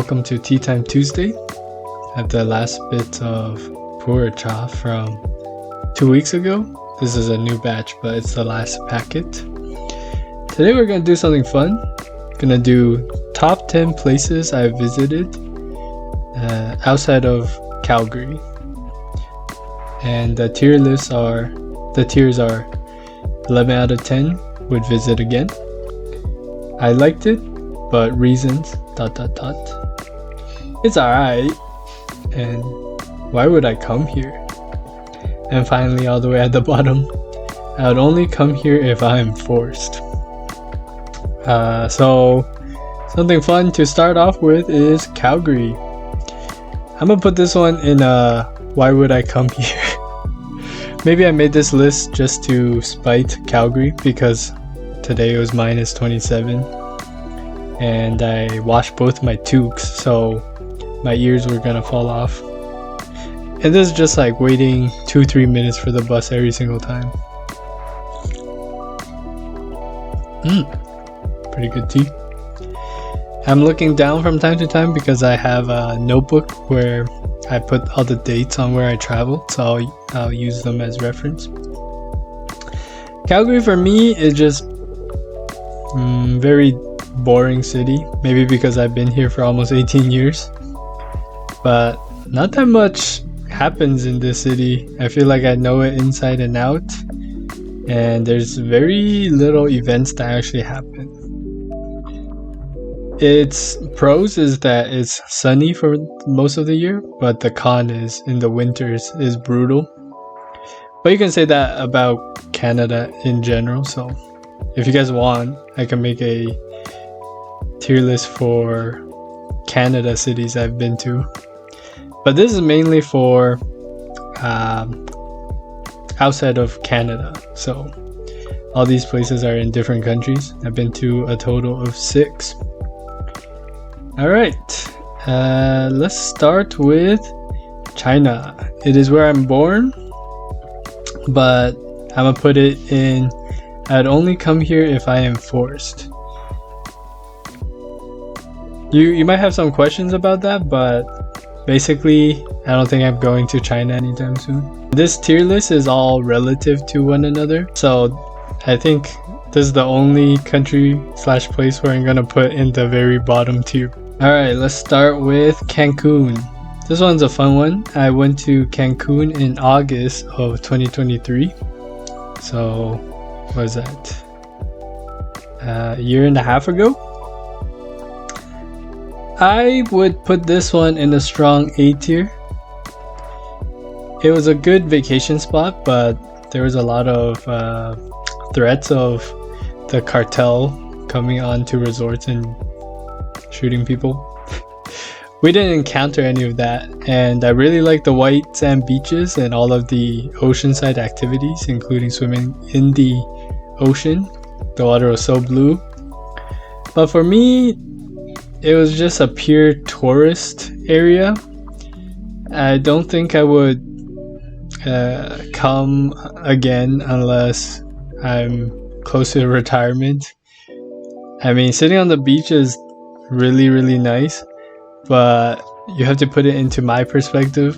welcome to Teatime Tuesday. I have the last bit of pu'er from 2 weeks ago. This is a new batch, but it's the last packet. Today we're going to do something fun. Gonna do top 10 places I visited outside of Calgary. And the tiers are 11 out of 10 would visit again. I liked it, but reasons ... It's alright, and why would I come here? And finally, all the way at the bottom, I would only come here if I am forced. So something fun to start off with is Calgary. I'm gonna put this one in why would I come here? Maybe I made this list just to spite Calgary because today it was minus 27 and I washed both my toques, so my ears were gonna fall off. And this is just like waiting 2-3 minutes for the bus every single time. Pretty good tea. I'm looking down from time to time because I have a notebook where I put all the dates on where I travel, so I'll use them as reference. Calgary for me is just very boring city, maybe because I've been here for almost 18 years, but not that much happens in this city. I feel like I know it inside and out, and there's very little events that actually happen. Its pros is that it's sunny for most of the year, but the con is in the winters is brutal. But you can say that about Canada in general, so if you guys want, I can make a tier list for Canada cities I've been to. But this is mainly for outside of Canada, so all these places are in different countries. I've been to a total of 6. Alright, let's start with China. It is where I'm born, but I'm gonna put it in I'd only come here if I am forced. You might have some questions about that, but basically I don't think I'm going to China anytime soon. This tier list is all relative to one another, so I think this is the only country/place where I'm gonna put in the very bottom tier. Alright, let's start with Cancun. This one's a fun one. I went to Cancun in August of 2023. So, what was that? A year and a half ago? I would put this one in a strong A tier. It was a good vacation spot, but there was a lot of threats of the cartel coming onto resorts and shooting people. We didn't encounter any of that, and I really like the white sand beaches and all of the oceanside activities, including swimming in the ocean. The water was so blue. But for me, it was just a pure tourist area. I don't think I would come again unless I'm close to retirement. I mean, sitting on the beach is really nice, but you have to put it into my perspective.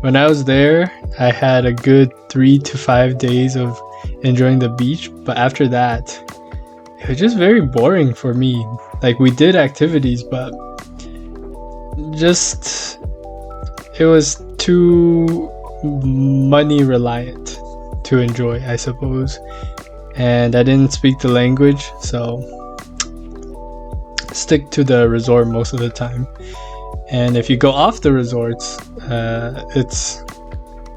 When I was there, I had a good 3 to 5 days of enjoying the beach, but after that it was just very boring for me. Like, we did activities, but just it was too money reliant to enjoy, I suppose, and I didn't speak the language, so stick to the resort most of the time. And if you go off the resorts, it's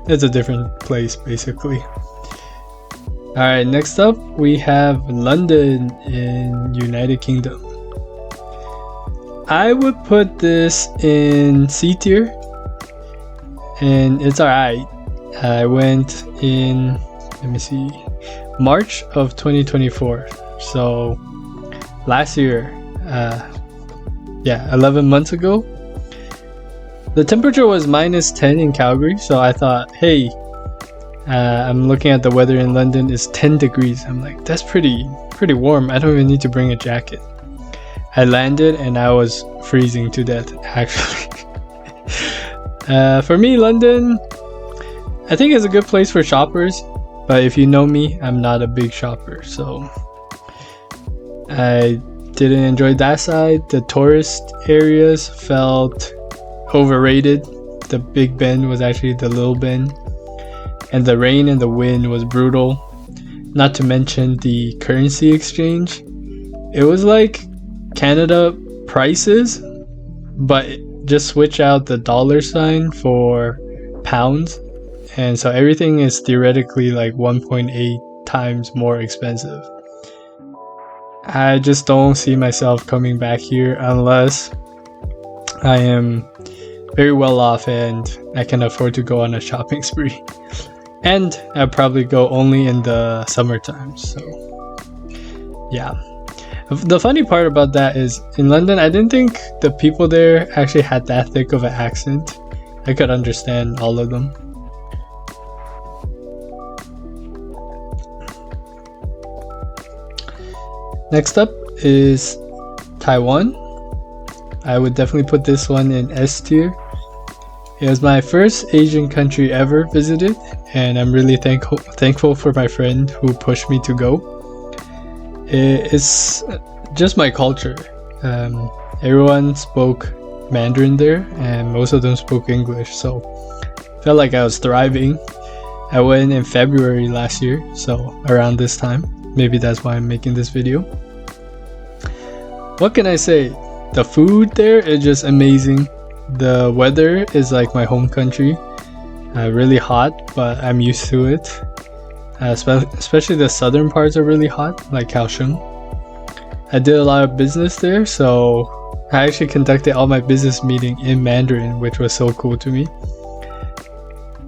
a different place basically. Alright, next up we have London in United Kingdom. I would put this in C tier, and it's alright. I went in, let me see, March of 2024, so last year. 11 months ago. The temperature was minus 10 in Calgary, so I thought, hey, I'm looking at the weather in London, it's 10 degrees. I'm like, that's pretty warm. I don't even need to bring a jacket. I landed and I was freezing to death, actually. For me, London, I think is a good place for shoppers, but if you know me, I'm not a big shopper, so I didn't enjoy that side. The tourist areas felt overrated. The Big Ben was actually the Little Ben, and the rain and the wind was brutal. Not to mention the currency exchange. It was like Canada prices, but just switch out the dollar sign for pounds, and so everything is theoretically like 1.8 times more expensive. I just don't see myself coming back here unless I am very well off and I can afford to go on a shopping spree. And I'll probably go only in the summertime. So yeah. The funny part about that is in London, I didn't think the people there actually had that thick of an accent. I could understand all of them. Next up is Taiwan. I would definitely put this one in S tier. It was my first Asian country ever visited, and I'm really thankful for my friend who pushed me to go. It's just my culture. Everyone spoke Mandarin there, and most of them spoke English, so I felt like I was thriving. I went in February last year, so around this time. Maybe that's why I'm making this video. What can I say? The food there is just amazing. The weather is like my home country. Really hot, but I'm used to it. Especially the southern parts are really hot, like Kaohsiung. I did a lot of business there, so I actually conducted all my business meeting in Mandarin, which was so cool to me.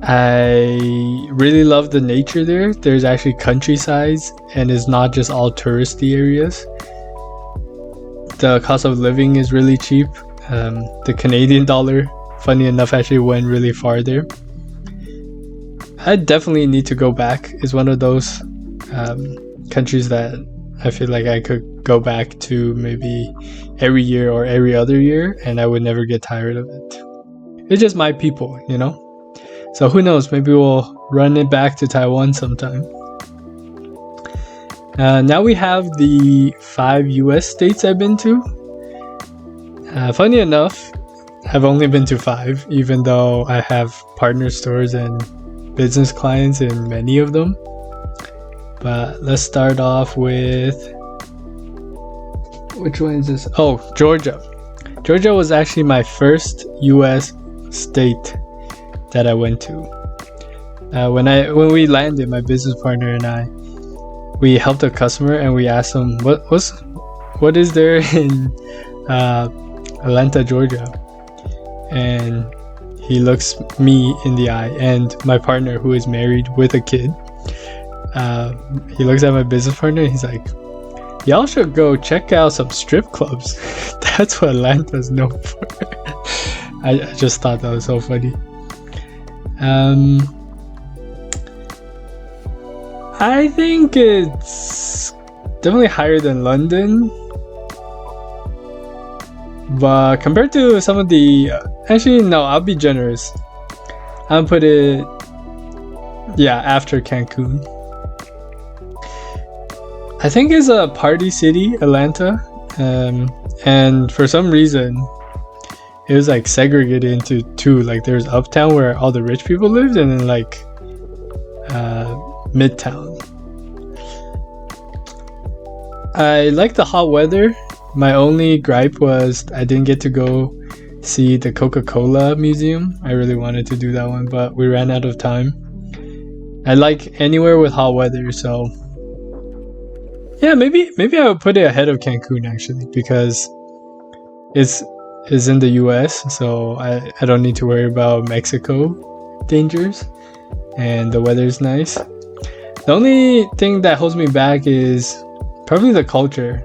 I really love the nature there. There's actually countrysides, and it's not just all touristy areas. The cost of living is really cheap. The Canadian dollar, funny enough, actually went really far there. I definitely need to go back. It's one of those countries that I feel like I could go back to maybe every year or every other year, and I would never get tired of it. It's just my people, you know? So who knows, maybe we'll run it back to Taiwan sometime. Now we have the 5 US states I've been to. Funny enough, I've only been to 5, even though I have partner stores and business clients in many of them. But let's start off with... which one is this? Oh, Georgia. Georgia was actually my first US state that I went to. When we landed, my business partner and I, we helped a customer and we asked him what is there in Atlanta, Georgia, and he looks me in the eye and my partner who is married with a kid. He looks at my business partner and he's like, y'all should go check out some strip clubs. That's what Atlanta's known for. I just thought that was so funny. I think it's definitely higher than London, but compared to some of the actually no, I'll be generous. I'll put it after Cancun. I think it's a party city, Atlanta, and for some reason it was like segregated into two. Like there's uptown where all the rich people lived, and then like Midtown. I like the hot weather. My only gripe was I didn't get to go see the Coca-Cola museum. I really wanted to do that one, but we ran out of time. I like anywhere with hot weather, so yeah, maybe I would put it ahead of Cancun actually, because it's in the US, so I don't need to worry about Mexico dangers, and the weather's nice. The only thing that holds me back is probably the culture.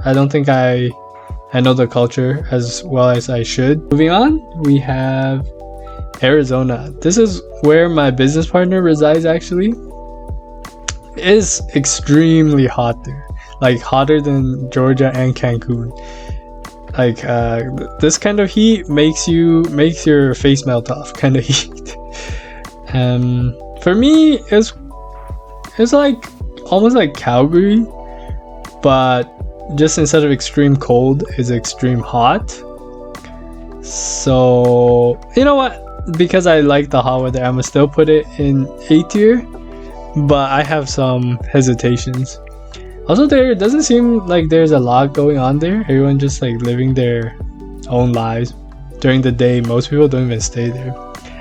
I don't think I know the culture as well as I should. Moving on, we have Arizona. This is where my business partner resides actually. It is extremely hot there. Like hotter than Georgia and Cancun. Like this kind of heat makes your face melt off kind of heat. For me, it's like almost like Calgary, but just instead of extreme cold, it's extreme hot. So you know what? Because I like the hot weather, I'm gonna still put it in A tier, but I have some hesitations. Also, there doesn't seem like there's a lot going on there. Everyone just like living their own lives during the day. Most people don't even stay there.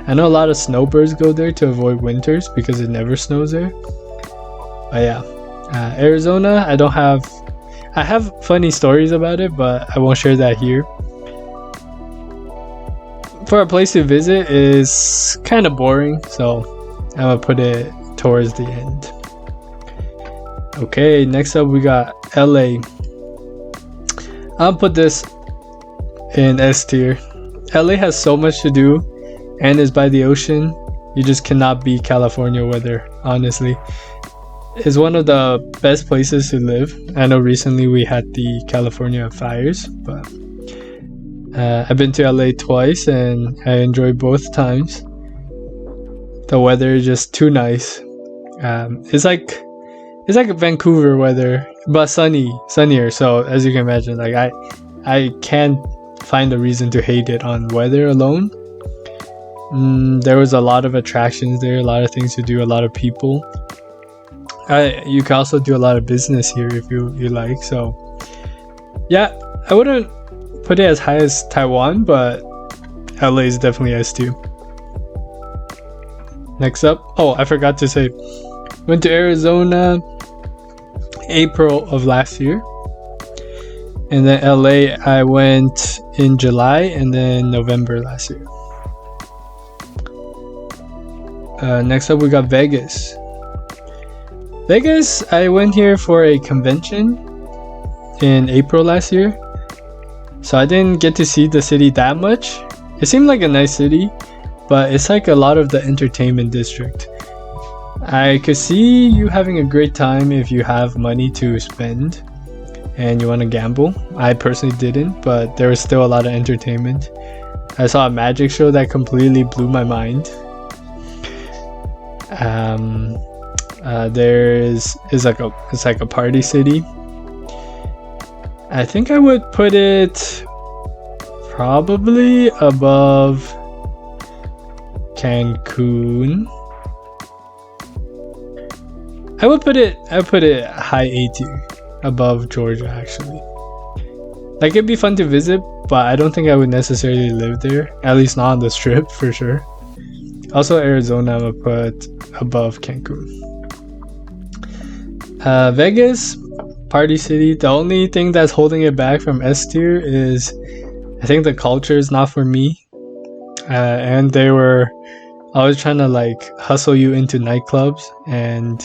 I know a lot of snowbirds go there to avoid winters because it never snows there. But yeah, Arizona, I have funny stories about it, but I won't share that here. For a place to visit is kind of boring, so I'm gonna put it towards the end. Okay, next up we got LA. I'll put this in S tier. LA has so much to do and is by the ocean. You just cannot beat California weather, honestly. It's one of the best places to live. I know recently we had the California fires, but I've been to LA twice and I enjoyed both times. The weather is just too nice. It's like Vancouver weather, but sunnier. So as you can imagine, like I can't find a reason to hate it on weather alone. There was a lot of attractions there, a lot of things to do, a lot of people. You can also do a lot of business here if you like. So yeah, I wouldn't put it as high as Taiwan, but LA is definitely S2. Next up, oh, I forgot to say, went to Arizona April of last year, and then LA I went in July and then November last year. Next up we got Vegas. I went here for a convention in April last year, so I didn't get to see the city that much. It seemed like a nice city, but it's like a lot of the entertainment district. I could see you having a great time if you have money to spend and you want to gamble. I personally didn't, but there was still a lot of entertainment. I saw a magic show that completely blew my mind. It's like a party city. I think I would put it probably above Cancun. I would put it high A tier, above Georgia actually. Like it'd be fun to visit, but I don't think I would necessarily live there. At least not on the strip for sure. Also Arizona I would put above Cancun. Vegas, party city. The only thing that's holding it back from S tier is I think the culture is not for me. And they were always trying to like hustle you into nightclubs and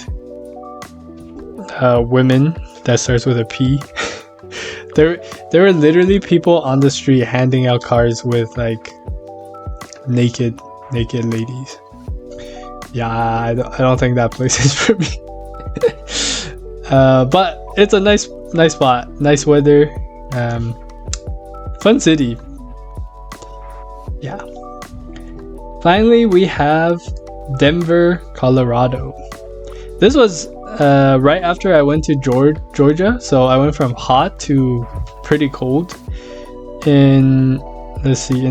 women that starts with a P. there were literally people on the street handing out cards with like naked ladies. Yeah, I don't think that place is for me. But it's a nice spot, nice weather, fun city. Yeah. Finally, we have Denver, Colorado. This was right after I went to Georgia, so I went from hot to pretty cold. In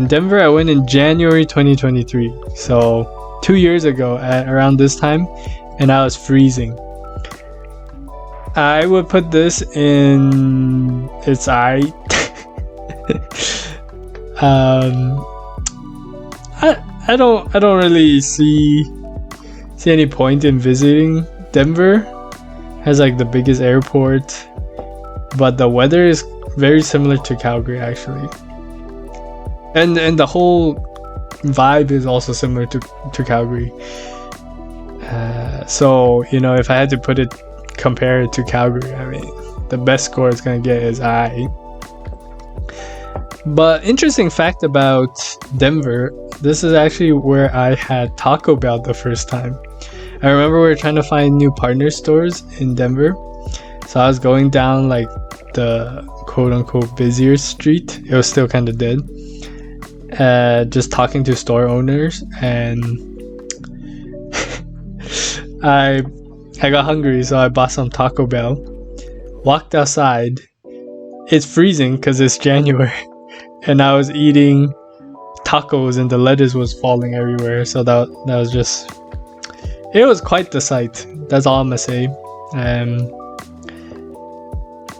Denver I went in January 2023, so 2 years ago at around this time, and I was freezing. I would put this in its eye. I don't really see any point in visiting Denver. Has like the biggest airport, but the weather is very similar to Calgary actually, and the whole vibe is also similar to Calgary. So you know, if I had to compare it to Calgary, I mean the best score it's gonna get is I. But interesting fact about Denver, this is actually where I had Taco Bell the first time. I remember we were trying to find new partner stores in Denver, so I was going down like the quote unquote busier street. It was still kind of dead. Just talking to store owners, and I got hungry, so I bought some Taco Bell. Walked outside. It's freezing because it's January, and I was eating tacos and the lettuce was falling everywhere. So that was just, it was quite the sight. That's all I'm gonna say.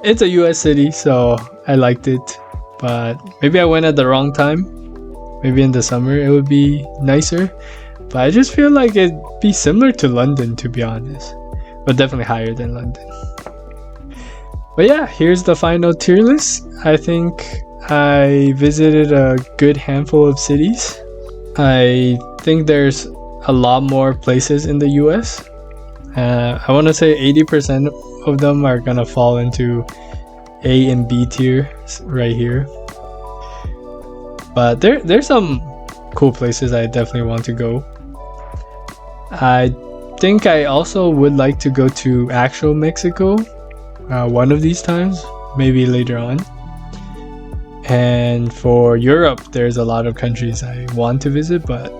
It's a US city, so I liked it, but maybe I went at the wrong time. Maybe in the summer it would be nicer, but I just feel like it'd be similar to London, to be honest, but definitely higher than London. But yeah, here's the final tier list. I think I visited a good handful of cities. I think there's a lot more places in the US. I want to say 80% of them are gonna fall into A and B tier right here. But there's some cool places I definitely want to go. I think I also would like to go to actual Mexico one of these times, maybe later on. And for Europe, there's a lot of countries I want to visit, but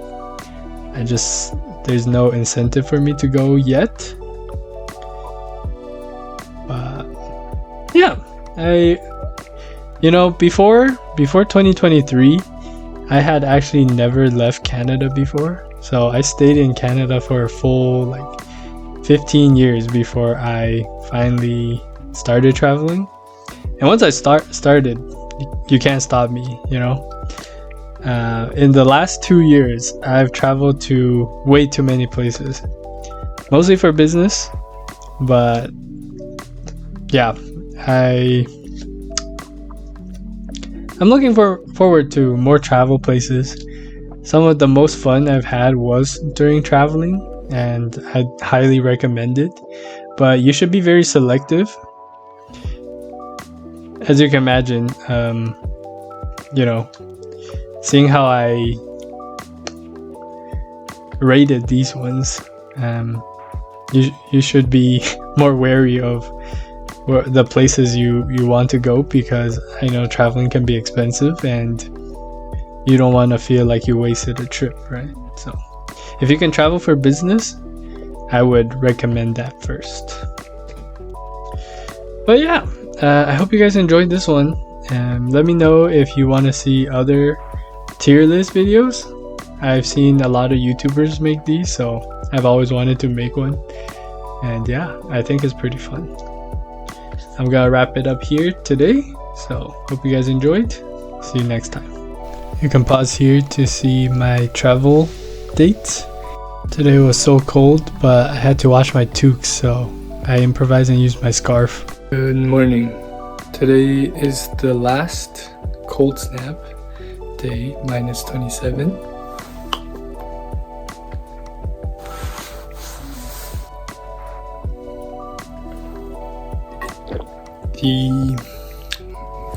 there's no incentive for me to go yet. But yeah, before 2023, I had actually never left Canada before. So I stayed in Canada for a full 15 years before I finally started traveling. And once I started, you can't stop me, In the last 2 years, I've traveled to way too many places, mostly for business. But yeah, I'm looking forward to more travel places. Some of the most fun I've had was during traveling, and I highly recommend it. But you should be very selective. As you can imagine, seeing how I rated these ones, you should be more wary of the places you want to go, because I know traveling can be expensive and you don't want to feel like you wasted a trip, right? So if you can travel for business, I would recommend that first. But yeah, I hope you guys enjoyed this one. Let me know if you want to see other tier list videos. I've seen a lot of YouTubers make these, so I've always wanted to make one. And yeah, I think it's pretty fun. I'm gonna wrap it up here today, so hope you guys enjoyed. See you next time. You can pause here to see my travel dates. Today was so cold, but I had to wash my toques, so I improvised and used my scarf. Good morning. Today is the last cold snap day, minus 27.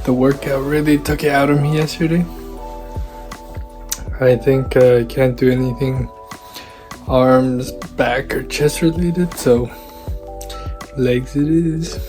The workout really took it out of me yesterday. I think I can't do anything arms, back, or chest related, so legs it is.